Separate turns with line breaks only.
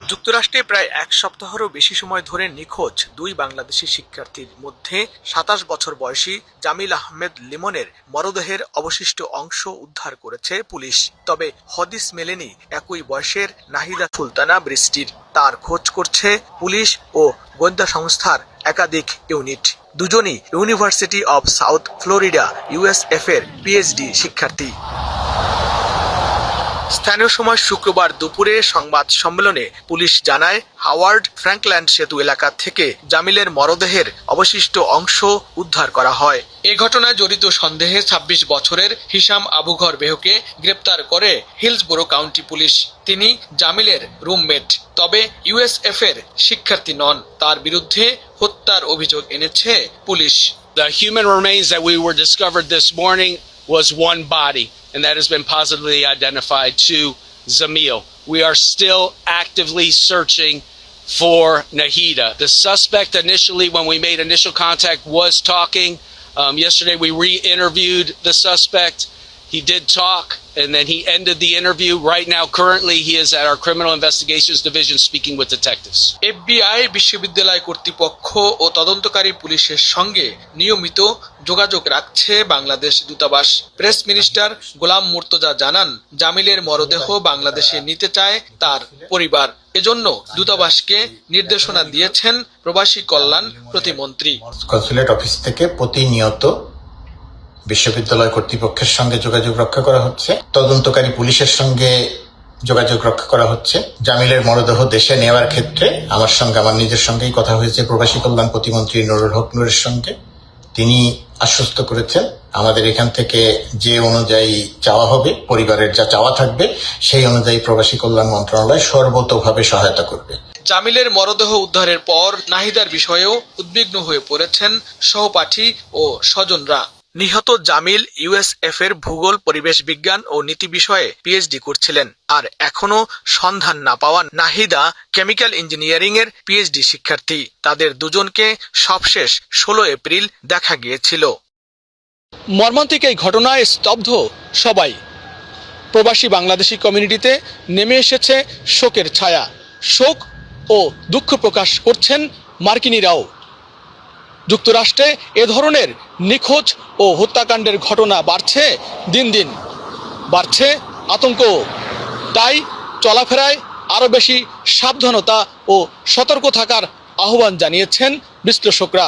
যুক্তরাষ্ট্রে প্রায় এক সপ্তাহেরও বেশি সময় ধরে নিখোঁজ দুই বাংলাদেশি শিক্ষার্থীর মধ্যে ২৭ বছর বয়সী জামিল আহমেদ লিমনের মরদেহের অবশিষ্ট অংশ উদ্ধার করেছে পুলিশ। তবে হদিস মেলেনি একই বয়সের নাহিদা সুলতানা বৃষ্টির। তার খোঁজ করছে পুলিশ ও গোয়েন্দা সংস্থার একাধিক ইউনিট। দুজনই university of south Florida USF এর পিএইচডি শিক্ষার্থী। স্থানীয় সময় শুক্রবার দুপুরে সংবাদ সম্মেলনে পুলিশ জানায়, হাওয়ার্ড ফ্র্যাঙ্কল্যান্ড সেতু এলাকা থেকে জামিলের মরদেহের অবশিষ্ট অংশ উদ্ধার করা হয়। এ ঘটনায় জড়িত সন্দেহে ২৬ বছরের হিশাম আবুঘর বেহকে গ্রেপ্তার করে হিলসবোরো কাউন্টি পুলিশ। তিনি জামিলের রুমমেট, তবে ইউএসএফ এর শিক্ষার্থী নন। তার বিরুদ্ধে হত্যার অভিযোগ এনেছে police.
The human remains that we were discovered this morning was one body, and that has been positively identified to Zamil. We are still actively searching for Nahida. The suspect initially, when we made initial contact, was talking. Yesterday we re-interviewed the suspect. He did talk, and then he ended the interview. Right now, currently, he is at our Criminal Investigations Division speaking with detectives.
FBI বিশ্ববিদ্যালয় কর্তৃপক্ষ ও তদন্তকারী পুলিশের সঙ্গে নিয়মিত যোগাযোগ রাখছে বাংলাদেশ দূতাবাস। Press minister গোলাম মুর্তজা জানান, জামিলের মরদেহ বাংলাদেশে নিতে চায় তার পরিবার। এজন্য দূতাবাসকে নির্দেশনা দিয়েছেন প্রবাসী কল্যাণ প্রতিমন্ত্রী।
কনসুলেট অফিস থেকে প্রতিনিয়ত বিশ্ববিদ্যালয় কর্তৃপক্ষের সঙ্গে যোগাযোগ রক্ষা করা হচ্ছে, তদন্তকারী পুলিশের সঙ্গে যোগাযোগ রক্ষা করা হচ্ছে। জামিলের মরদেহ দেশে নেওয়ার ক্ষেত্রে আমার নিজের সঙ্গেই কথা হয়েছে প্রবাসী কল্যাণ প্রতিমন্ত্রী নুরুল হক নূরের সঙ্গে। তিনি আশ্বস্ত করেছেন আমাদের এখান থেকে যে অনুযায়ী চাওয়া হবে, পরিবারের যা চাওয়া থাকবে, সেই অনুযায়ী প্রবাসী কল্যাণ মন্ত্রণালয় সর্বতোভাবে সহায়তা করবে।
জামিলের মরদেহ উদ্ধারের পর নাহিদার বিষয়েও উদ্বিগ্ন হয়ে পড়েছেন সহপাঠী ও স্বজনরা। নিহত জামিল ইউএসএফ এর ভূগোল, পরিবেশ বিজ্ঞান ও নীতি বিষয়ে পিএইচডি করছিলেন। আর এখনো সন্ধান না পাওয়া নাহিদা কেমিক্যাল ইঞ্জিনিয়ারিং এর পিএইচডি শিক্ষার্থী। তাদের দুজনকে সবশেষ ১৬ এপ্রিল দেখা গিয়েছিল। মর্মান্তিক এই ঘটনায় স্তব্ধ সবাই। প্রবাসী বাংলাদেশি কমিউনিটিতে নেমে এসেছে শোকের ছায়া। শোক ও দুঃখ প্রকাশ করছেন মার্কিনিরাও। যুক্তরাষ্ট্রে এ ধরনের নিখোঁজ ও হত্যাকাণ্ডের ঘটনা বাড়ছে, দিন দিন বাড়ছে আতঙ্ক। তাই চলাফেরায় আরও বেশি সাবধানতা ও সতর্ক থাকার আহ্বান জানিয়েছেন বিশ্লেষকরা।